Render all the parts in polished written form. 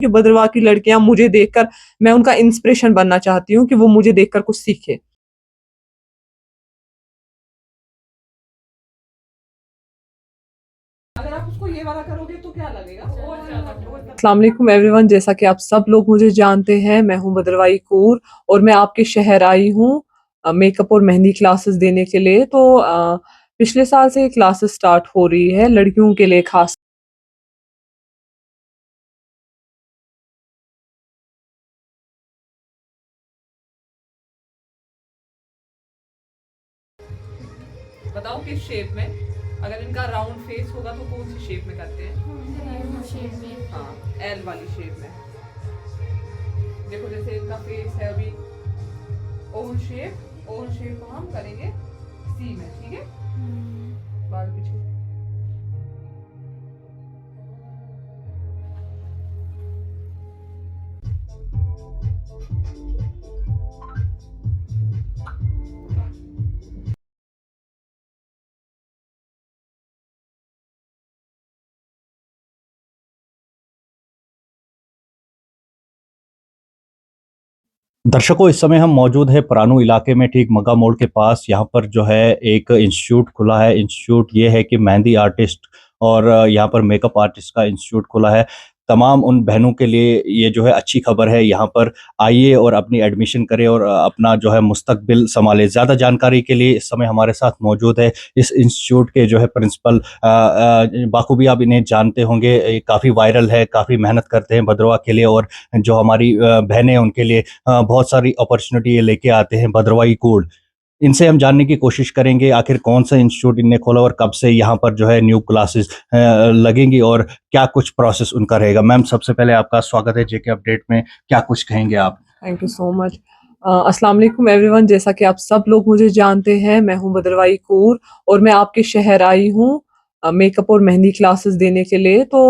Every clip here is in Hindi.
कि भद्रवाह की लड़कियां मुझे देखकर, मैं उनका इंस्पिरेशन बनना चाहती हूँ कि वो मुझे देखकर कुछ सीखे। अगर आप उसको ये वाला करोगे तो क्या लगेगा? और ज्यादा अस्सलाम वालेकुम एवरीवन, जैसा कि आप सब लोग मुझे जानते हैं, मैं हूं बदरवाई कूर और मैं आपके शहर आई हूं मेकअप और मेहंदी क्लासेस देने के लिए। तो पिछले साल से ये क्लासेस स्टार्ट हो रही है लड़कियों के लिए खास। बताओ किस शेप में? अगर इनका राउंड फेस होगा तो कौन सी शेप में करते हैं? शेप में। हाँ, एल वाली शेप में। देखो जैसे इनका फेस है अभी ओवल शेप, ओवल शेप को हम करेंगे सी में, ठीक है? बाल पीछे। दर्शकों, इस समय हम मौजूद है परानू इलाके में, ठीक मग्गा मोड़ के पास। यहाँ पर जो है एक इंस्टीट्यूट खुला है। इंस्टीट्यूट ये है कि मेहंदी आर्टिस्ट और यहाँ पर मेकअप आर्टिस्ट का इंस्टीट्यूट खुला है। तमाम उन बहनों के लिए ये जो है अच्छी खबर है। यहाँ पर आइए और अपनी एडमिशन करें और अपना जो है मुस्तकबिल संभालें। ज़्यादा जानकारी के लिए इस समय हमारे साथ मौजूद है इस इंस्टीट्यूट के जो है प्रिंसिपल। बाखूबी आप इन्हें जानते होंगे, काफ़ी वायरल है, काफ़ी मेहनत करते हैं भद्रवाह के लिए और जो हमारी बहनें हैं उनके लिए बहुत सारी अपॉर्चुनिटी ये लेके आते हैं भद्रवाही कोड। इनसे हम जानने की कोशिश करेंगे आखिर कौन सा इंस्टीट्यूट इनने खोला और कब से यहाँ पर जो है न्यू क्लासेस लगेंगी और क्या कुछ प्रोसेस उनका रहेगा। मैम, सबसे पहले आपका स्वागत है जेके अपडेट में। क्या कुछ कहेंगे आप? Thank you so much. अस्सलाम वालेकुम एवरीवन, जैसा कि आप सब लोग मुझे जानते हैं, मैं हूं बदरवाई कूर और मैं आपके शहर आई हूं मेकअप और मेहंदी क्लासेस देने के लिए। तो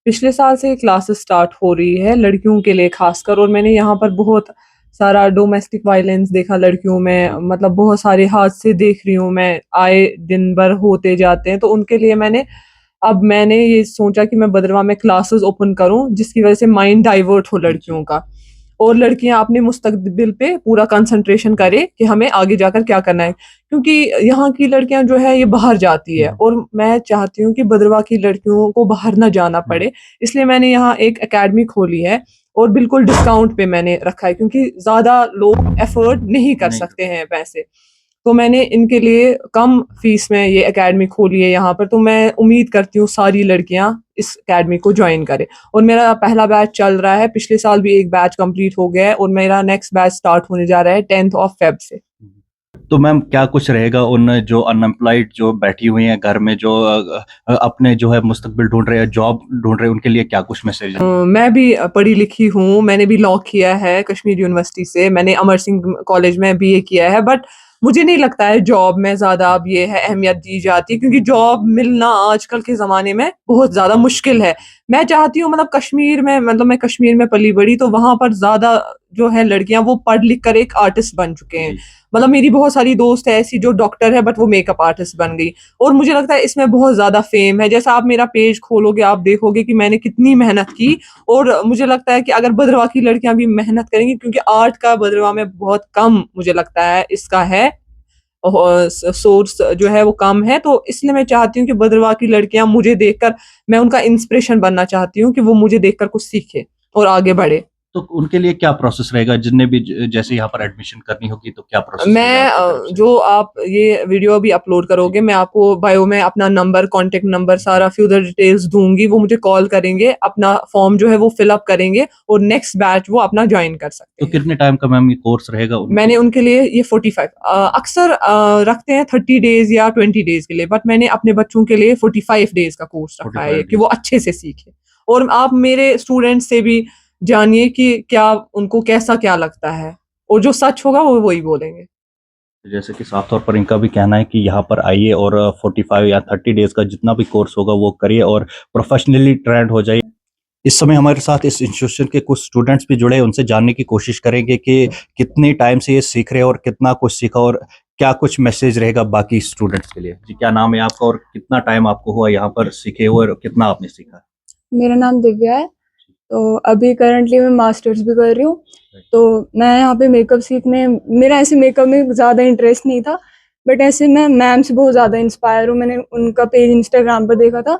पिछले साल से ये क्लासेस स्टार्ट हो रही है लड़कियों के लिए खासकर, और मैंने यहाँ पर बहुत सारा डोमेस्टिक वायलेंस देखा लड़कियों में, मतलब बहुत सारे हादसे देख रही हूँ मैं, आए दिन भर होते जाते हैं। तो उनके लिए मैंने ये सोचा कि मैं भद्रवाह में क्लासेस ओपन करूं जिसकी वजह से माइंड डाइवर्ट हो लड़कियों का, और लड़कियां अपने मुस्तकबिल पे पूरा कंसंट्रेशन करें कि हमें आगे जाकर क्या करना है, क्योंकि यहाँ की लड़कियां जो है ये बाहर जाती है और मैं चाहती हूँ कि भद्रवाह की लड़कियों को बाहर ना जाना पड़े। इसलिए मैंने यहाँ एक एकेडमी खोली है और बिल्कुल डिस्काउंट पे मैंने रखा है, क्योंकि ज्यादा लोग एफर्ट नहीं कर नहीं। सकते हैं पैसे। तो मैंने इनके लिए कम फीस में ये एकेडमी खोली है यहाँ पर। तो मैं उम्मीद करती हूँ सारी लड़कियां इस एकेडमी को ज्वाइन करें, और मेरा पहला बैच चल रहा है। पिछले साल भी एक बैच कंप्लीट हो गया है और मेरा नेक्स्ट बैच स्टार्ट होने जा रहा है 10th ऑफ फेब से। तो मैम, क्या कुछ रहेगा उन जो अनएम्प्लॉयड जो बैठी हुई हैं घर में, जो अपने जो है मुस्तकबिल ढूंढ रहे हैं, जॉब ढूंढ रहे हैं, उनके लिए क्या कुछ मैसेज है? मैं भी पढ़ी लिखी हूँ, मैंने भी लॉ किया है कश्मीर यूनिवर्सिटी से, मैंने अमर सिंह कॉलेज में बीए किया है। बट मुझे नहीं लगता है जॉब में ज्यादा अब ये है अहमियत दी जाती है, क्योंकि जॉब मिलना आजकल के जमाने में बहुत ज्यादा मुश्किल है। मैं चाहती हूँ, मतलब कश्मीर में, मतलब मैं कश्मीर में पली बड़ी, तो वहां पर ज्यादा जो है लड़कियां वो पढ़ लिख कर एक आर्टिस्ट बन चुके हैं। मतलब मेरी बहुत सारी दोस्त है ऐसी जो डॉक्टर है बट वो मेकअप आर्टिस्ट बन गई, और मुझे लगता है इसमें बहुत ज्यादा फेम है। जैसा आप मेरा पेज खोलोगे आप देखोगे कि मैंने कितनी मेहनत की, और मुझे लगता है कि अगर भद्रवाह की लड़कियां भी मेहनत करेंगी, क्योंकि आर्ट का भद्रवाह में बहुत कम मुझे लगता है इसका है सोर्स जो है वो कम है। तो इसलिए मैं चाहती हूँ कि भद्रवाह की लड़कियां मुझे देखकर, मैं उनका इंस्पिरेशन बनना चाहती हूँ कि वो मुझे देखकर कुछ सीखे और आगे बढ़े। तो उनके लिए क्या प्रोसेस रहेगा? जिनने भी जैसे यहाँ पर एडमिशन करनी होगी तो क्या प्रोसेस रहेगा मैं आपकी तरफ से? जो आप ये वीडियो अभी अपलोड करोगे, मैं आपको बायो में अपना नंबर, कांटेक्ट नंबर, सारा फ्यूचर डिटेल्स दूंगी। वो मुझे कॉल करेंगे, अपना फॉर्म जो है वो फिल अप करेंगे और नेक्स्ट बैच वो अपना ज्वाइन कर सकते तो हैं। कितने टाइम का मैम ये कोर्स रहेगा मैंने उनके? उनके लिए ये 45 अक्सर रखते हैं 30 डेज या 20 डेज के लिए, बट मैंने अपने बच्चों के लिए 45 डेज का कोर्स रखा है 45 कि वो डेज। अच्छे से सीखे। और आप मेरे स्टूडेंट से भी जानिए कि क्या उनको कैसा क्या लगता है, और जो सच होगा वो वही बोलेंगे। जैसे कि साफ तौर पर इनका भी कहना है कि यहाँ पर आइए और 45 या 30 डेज का जितना भी कोर्स होगा वो करिए और प्रोफेशनली ट्रेंड हो जाइए। इस समय हमारे साथ इस इंस्टीट्यूशन के कुछ स्टूडेंट्स भी जुड़े हैं, उनसे जानने की कोशिश करेंगे कि कितने टाइम से ये सीख रहे हैं और कितना कुछ सीखा और क्या कुछ मैसेज रहेगा बाकी स्टूडेंट्स के लिए। जी, क्या नाम है आपका और कितना टाइम आपको हुआ यहाँ पर सीखे हुए और कितना आपने सीखा? मेरा नाम दिव्या है। तो अभी करंटली मैं मास्टर्स भी कर रही हूँ। तो मैं यहाँ पे मेकअप सीखने, मेरा ऐसे मेकअप में ज़्यादा इंटरेस्ट नहीं था, बट ऐसे मैं मैम से बहुत ज़्यादा इंस्पायर हूँ। मैंने उनका पेज इंस्टाग्राम पर देखा था,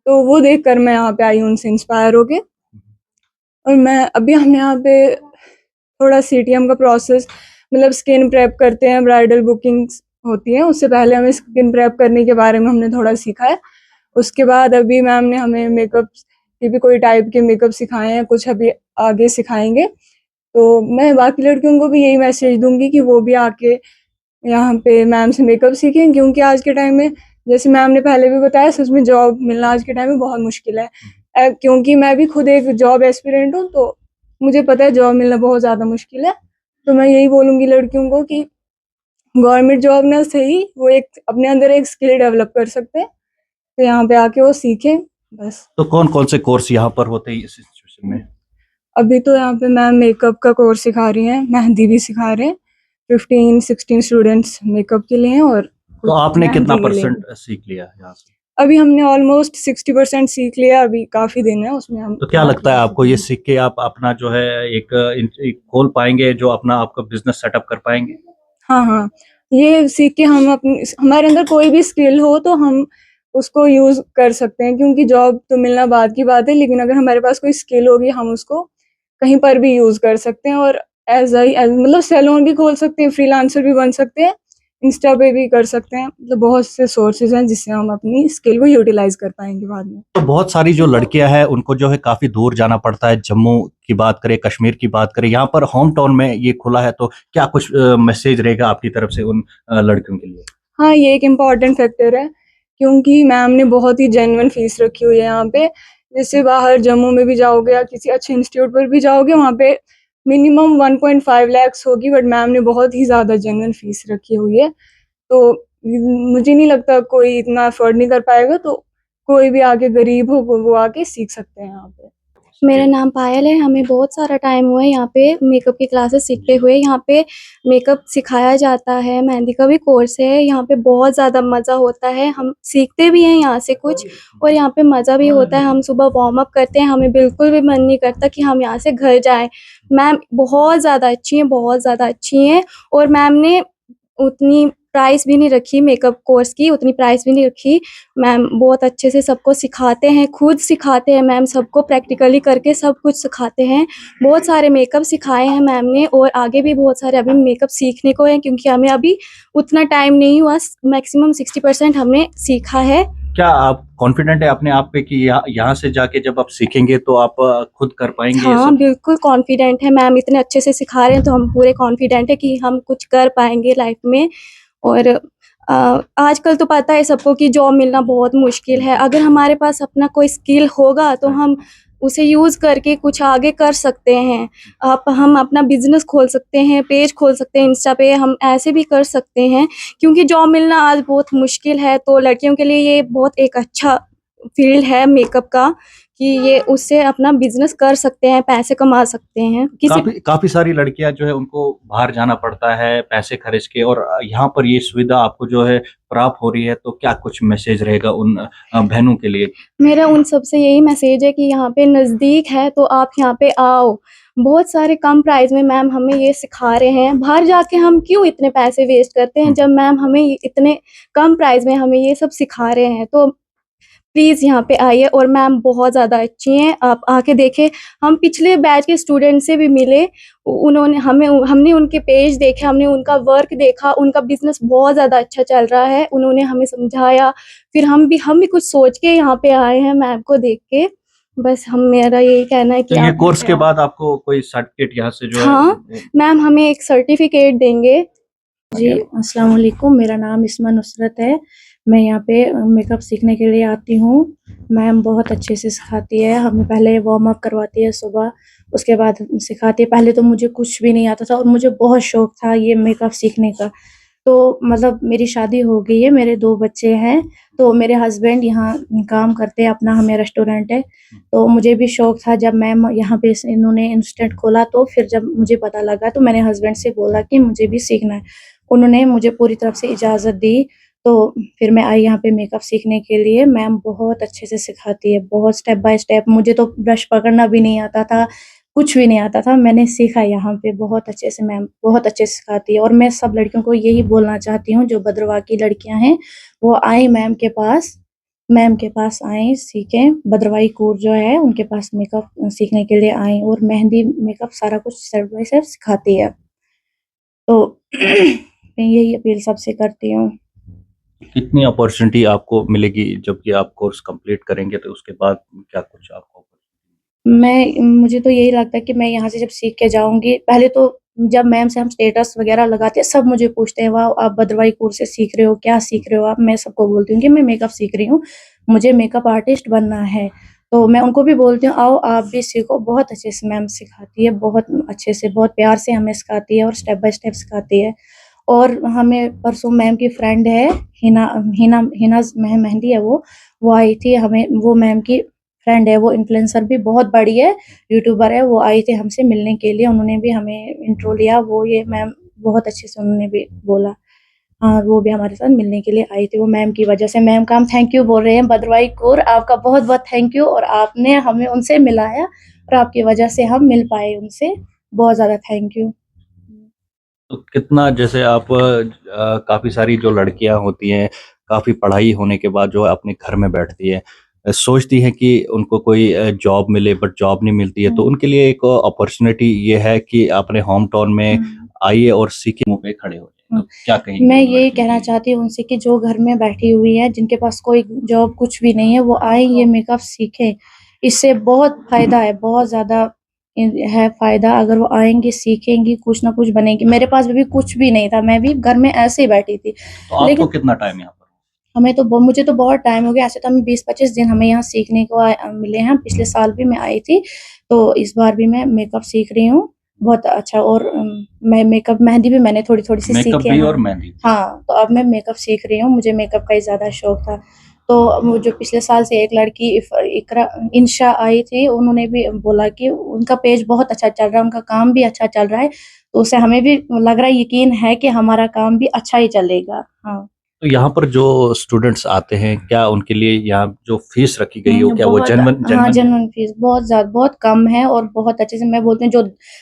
तो वो देखकर मैं यहाँ पे आई हूँ उनसे इंस्पायर होके। और मैं अभी हम यहाँ पे थोड़ा सीटीएम का प्रोसेस, मतलब स्किन प्रेप करते हैं, ब्राइडल बुकिंग्स होती हैं, उससे पहले हमें स्किन प्रेप करने के बारे में हमने थोड़ा सीखा है। उसके बाद अभी मैम ने हमें मेकअप के भी कोई टाइप के मेकअप सिखाए हैं, कुछ अभी आगे सिखाएंगे। तो मैं बाकी लड़कियों को भी यही मैसेज दूंगी कि वो भी आके यहाँ पे मैम से मेकअप सीखें, क्योंकि आज के टाइम में, जैसे मैम ने पहले भी बताया, सच में जॉब मिलना आज के टाइम में बहुत मुश्किल है। क्योंकि मैं भी खुद एक जॉब एस्पिरेंट हूँ, तो मुझे पता है जॉब मिलना बहुत ज़्यादा मुश्किल है। तो मैं यही बोलूँगी लड़कियों को कि गवर्नमेंट जॉब ना सही, वो एक अपने अंदर एक स्किल डेवलप कर सकते हैं, तो यहाँ पे आके वो सीखें बस। तो कौन-कौन से कोर्स यहाँ पर होते हैं इस इंस्टीट्यूशन में? अभी तो यहाँ पे मैम मेकअप का कोर्स सिखा रही हैं, मेहंदी भी सिखा रहे हैं। 15-16 स्टूडेंट्स मेकअप के लिए हैं और तो आपने कितना मेहंदी के लिए। परसेंट सीख लिया यहाँ से? अभी हमने ऑलमोस्ट 60% सीख लिया, अभी काफ़ी दिन है उसमें हम। तो क्या लगता है आपको ये सीख के आप अपना जो है एक खोल पाएँगे, जो अपना आपका बिज़नेस सेटअप कर पाएँगे? हाँ, हाँ। ये सीख के हम अपनी, हमारे अंदर कोई भी स्किल हो तो हम उसको यूज़ कर सकते हैं, क्योंकि जॉब तो मिलना बाद की बात है, लेकिन अगर हमारे पास कोई स्किल होगी, हम उसको कहीं पर भी यूज़ कर सकते हैं और मतलब सैलून भी खोल सकते हैं, फ्रीलांसर भी बन सकते हैं, इंस्टा पे भी कर सकते हैं। मतलब बहुत से सोर्सेज़ हैं जिससे हम अपनी स्किल को यूटिलाइज़ कर पाएँगे बाद में। तो बहुत सारी जो लड़कियां हैं उनको जो है काफी दूर जाना पड़ता है। जम्मू की बात करें, कश्मीर की बात करें, यहाँ पर होम टाउन में ये खुला है, तो क्या कुछ मैसेज रहेगा आपकी तरफ से उन लड़कियों के लिए? हाँ, ये एक इम्पॉर्टेंट फैक्टर है, क्योंकि मैम ने बहुत ही जेन्युइन फ़ीस रखी हुई है यहाँ पे। जैसे बाहर जम्मू में भी जाओगे या किसी अच्छे इंस्टीट्यूट पर भी जाओगे, वहाँ पे मिनिमम 1.5 लैक्स होगी, बट मैम ने बहुत ही ज़्यादा जेन्युइन फ़ीस रखी हुई है। तो मुझे नहीं लगता कोई इतना अफ़ोर्ड नहीं कर पाएगा, तो कोई भी आके गरीब हो वो आके सीख सकते हैं यहाँ पे। मेरा नाम पायल है। हमें बहुत सारा टाइम हुआ है यहाँ पे मेकअप की क्लासेस सीखते हुए। यहाँ पे मेकअप सिखाया जाता है, मेहंदी का भी कोर्स है। यहाँ पे बहुत ज़्यादा मज़ा होता है, हम सीखते भी हैं यहाँ से कुछ, और यहाँ पे मज़ा भी होता है। हम सुबह वार्म अप करते हैं, हमें बिल्कुल भी मन नहीं करता कि हम यहाँ से घर जाएँ। मैम बहुत ज़्यादा अच्छी हैं, बहुत ज़्यादा अच्छी हैं, और मैम ने उतनी प्राइस भी नहीं रखी मेकअप कोर्स की, उतनी प्राइस भी नहीं रखी। मैम बहुत अच्छे से सबको सिखाते हैं, खुद सिखाते हैं मैम, सबको प्रैक्टिकली करके सब कुछ सिखाते हैं। बहुत सारे मेकअप सिखाए हैं मैम ने, और आगे भी बहुत सारे अभी मेकअप सीखने को है, क्योंकि हमें अभी उतना टाइम नहीं हुआ। मैक्सिमम 60% हमने सीखा है। क्या आप कॉन्फिडेंट है अपने आप पे कि यहाँ से जाके जब आप सीखेंगे तो आप खुद कर पाएंगे ये हाँ, सब? बिल्कुल कॉन्फिडेंट है। मैम इतने अच्छे से सिखा रहे हैं, तो हम पूरे कॉन्फिडेंट है कि हम कुछ कर पाएँगे लाइफ में। और आजकल तो पता है सबको कि जॉब मिलना बहुत मुश्किल है। अगर हमारे पास अपना कोई स्किल होगा, तो हम उसे यूज़ करके कुछ आगे कर सकते हैं। हम अपना बिज़नेस खोल सकते हैं, पेज खोल सकते हैं इंस्टा पे, हम ऐसे भी कर सकते हैं, क्योंकि जॉब मिलना आज बहुत मुश्किल है। तो लड़कियों के लिए ये बहुत एक अच्छा फ़ील्ड है मेकअप का, कि ये उससे अपना बिज़नेस कर सकते हैं, पैसे कमा सकते हैं। काफ़ी सारी लड़कियाँ जो है उनको बाहर जाना पड़ता है पैसे खर्च के, और यहाँ पर ये सुविधा आपको जो है प्राप्त हो रही है, तो क्या कुछ मैसेज रहेगा उन बहनों के लिए? मेरा उन सबसे यही मैसेज है कि यहाँ पे नज़दीक है, तो आप यहाँ पे आओ। बहुत सारे कम प्राइस में मैम हमें ये सिखा रहे हैं। बाहर जाके हम क्यों इतने पैसे वेस्ट करते हैं, जब मैम हमें इतने कम प्राइस में हमें ये सब सिखा रहे हैं। तो प्लीज़ यहाँ पे आइए, और मैम बहुत ज़्यादा अच्छी हैं, आप आके देखें। हम पिछले बैच के स्टूडेंट से भी मिले, उन्होंने हमने उनके पेज देखे, हमने उनका वर्क देखा, उनका बिज़नेस बहुत ज़्यादा अच्छा चल रहा है। उन्होंने हमें समझाया, फिर हम भी कुछ सोच के यहाँ पे आए हैं मैम को देख के। बस मेरा यही कहना है कि तो ये आप कोर्स के बाद आपको कोई सर्टिफिकेट यहाँ से जो है? हाँ, मैम हमें एक सर्टिफ़िकेट देंगे। जी, अस्सलाम वालेकुम। मेरा नाम इस्मा नुसरत है। मैं यहाँ पे मेकअप सीखने के लिए आती हूँ। मैम बहुत अच्छे से सिखाती है, हमें पहले वार्म अप करवाती है सुबह, उसके बाद सिखाती है। पहले तो मुझे कुछ भी नहीं आता था, और मुझे बहुत शौक था ये मेकअप सीखने का। तो मतलब मेरी शादी हो गई है, मेरे 2 बच्चे हैं, तो मेरे हस्बैंड यहाँ काम करते हैं, अपना हमें रेस्टोरेंट है। तो मुझे भी शौक था, जब मैम यहाँ पे इन्होंने इंस्टीट्यूट खोला, तो फिर जब मुझे पता लगा, तो मैंने हस्बैंड से बोला कि मुझे भी सीखना है। उन्होंने मुझे पूरी तरफ से इजाज़त दी, तो फिर मैं आई यहाँ पे मेकअप सीखने के लिए। मैम बहुत अच्छे से सिखाती है, बहुत स्टेप बाय स्टेप। मुझे तो ब्रश पकड़ना भी नहीं आता था, कुछ भी नहीं आता था, मैंने सीखा यहाँ पे बहुत अच्छे से। मैम बहुत अच्छे से सिखाती है और मैं सब लड़कियों को यही बोलना चाहती हूँ, जो भद्रवाह की लड़कियाँ हैं वो आएँ मैम के पास आएँ, सीखें। भद्रवाही कोर जो है उनके पास मेकअप सीखने के लिए आएँ और मेहंदी, मेकअप सारा कुछ स्टेप बाय स्टेप सिखाती है। तो मैं यही अपील सबसे करती हूँ। कितनी अपॉर्चुनिटी आपको मिलेगी जबकि आप कोर्स कंप्लीट करेंगे, तो उसके बाद क्या कुछ आपको? मुझे तो यही लगता है कि मैं यहाँ से जब सीख के जाऊँगी, पहले तो जब मैम से हम स्टेटस वगैरह लगाते हैं, सब मुझे पूछते हैं, वाओ! आप भद्रवाही कोर्स से सीख रहे हो, क्या सीख रहे हो आप? मैं सबको बोलती हूँ कि मैं मेकअप सीख रही हूँ, मुझे मेकअप आर्टिस्ट बनना है। तो मैं उनको भी बोलती हूँ, आओ आप भी सीखो। बहुत अच्छे से मैम सिखाती है, बहुत अच्छे से, बहुत प्यार से हमें सिखाती है और स्टेप बाय स्टेप सिखाती है। और हमें परसों मैम की फ्रेंड है, हिना मेहंदी है वो आई थी। हमें वो मैम की फ्रेंड है, वो इन्फ्लुएंसर भी बहुत बड़ी है, यूट्यूबर है, वो आई थी हमसे मिलने के लिए, उन्होंने भी हमें इंट्रो लिया। वो ये मैम बहुत अच्छे से उन्होंने भी बोला। हाँ, वो भी हमारे साथ मिलने के लिए आई थी, वो मैम की वजह से। मैम का हम थैंक यू बोल रहे हैं, भद्रवाही कोर आपका बहुत-बहुत थैंक यू, और आपने हमें उनसे मिलाया और आपकी वजह से हम मिल पाए उनसे, बहुत ज़्यादा थैंक यू। तो कितना, जैसे आप काफ़ी सारी जो लड़कियां होती हैं, काफ़ी पढ़ाई होने के बाद जो है अपने घर में बैठती है, सोचती हैं कि उनको कोई जॉब मिले, बट जॉब नहीं मिलती है, तो उनके लिए एक अपॉर्चुनिटी ये है कि अपने होम टाउन में आइए और सीखे, मुंह पे खड़े हो जाए। तो क्या कहेंगे मैं उन ये लड़कियों कहना के लिए? चाहती हूँ उनसे कि जो घर में बैठी हुई है, जिनके पास कोई जॉब कुछ भी नहीं है, वो आए, ये मेकअप सीखें। इससे बहुत फ़ायदा है, बहुत ज़्यादा है फ़ायदा। अगर वो आएँगी, सीखेंगी, कुछ ना कुछ बनेंगी। मेरे पास भी कुछ भी नहीं था, मैं भी घर में ऐसे ही बैठी थी। तो आपको लेकिन कितना टाइम यहाँ पर? मुझे तो बहुत टाइम हो गया, ऐसे तो हमें 20-25 दिन हमें यहाँ सीखने को मिले हैं। पिछले साल भी मैं आई थी, तो इस बार भी मैं मेकअप सीख रही हूँ, बहुत अच्छा। और मैं मेकअप, मेहंदी भी मैंने थोड़ी-थोड़ी सी मेकअप सीखी है। भी हाँ, और मेहंदी? हाँ, तो अब मैं मेकअप सीख रही हूँ, मुझे मेकअप का ही ज़्यादा शौक था। तो वो जो पिछले साल से एक लड़की इकरा इंशा आई थी, उन्होंने भी बोला कि उनका पेज बहुत अच्छा चल रहा है, उनका काम भी अच्छा चल रहा है, तो उससे हमें भी लग रहा है, यकीन है कि हमारा काम भी अच्छा ही चलेगा। हाँ। तो यहाँ पर जो स्टूडेंट्स आते हैं, क्या उनके लिए यहाँ जो फीस रखी गई हो, क्या वो बहुत, जेन्युइन हाँ, जेन्युइन है? जेन्युइन फीस बहुत कम है और बहुत अच्छे से। मैं बोलती हूँ, जो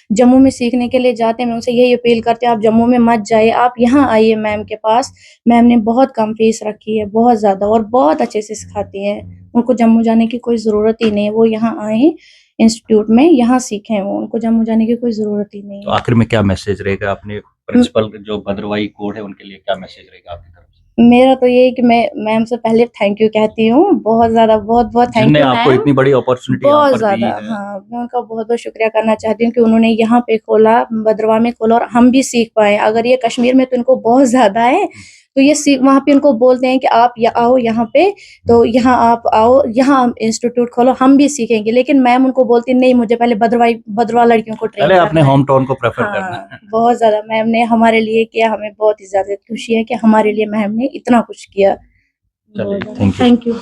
जम्मू में सीखने के लिए जाते हैं, मैं उनसे यही अपील करती हूँ, आप जम्मू में मत जाइए, आप यहाँ आइए मैम के पास। मैम ने बहुत कम फीस रखी है, बहुत ज़्यादा, और बहुत अच्छे से सिखाती हैं। उनको जम्मू जाने की कोई ज़रूरत ही नहीं है, वो यहाँ आएँ इंस्टीट्यूट में, यहाँ सीखें वो, उनको जम्मू जाने की कोई ज़रूरत ही नहीं तो है। आखिर में क्या मैसेज रहेगा अपने प्रिंसिपल जो भद्रवाही कोड है उनके लिए, क्या मैसेज रहेगा आपकी तरफ से? मेरा तो ये है कि मैं मैम से पहले थैंक यू कहती हूँ, बहुत ज़्यादा, बहुत-बहुत थैंक जिनने यू आपको मैम। इतनी बड़ी अपॉर्चुनिटी यहाँ बहुत पर दी ज़्यादा, है। हाँ, मैं उनका बहुत-बहुत शुक्रिया करना चाहती हूँ कि उन्होंने यहाँ पे खोला, भद्रवाह में खोला, और हम भी सीख पाए। अगर ये कश्मीर में तो इनको बहुत ज़्यादा है, तो ये वहाँ पे उनको बोलते हैं कि आप आओ यहाँ पे, तो यहाँ आप आओ, यहाँ इंस्टीट्यूट खोलो, हम भी सीखेंगे। लेकिन मैम उनको बोलती, नहीं, मुझे पहले भद्रवाह लड़कियों को ट्रेन पहले अपने करना है। होम टाउन को प्रेफर करना हाँ, है। बहुत ज़्यादा मैम ने हमारे लिए किया, हमें बहुत ही ज़्यादा खुशी है कि हमारे लिए मैम ने इतना कुछ किया। चलिए, बहुत ज़्यादा थैंक यू। Thank you.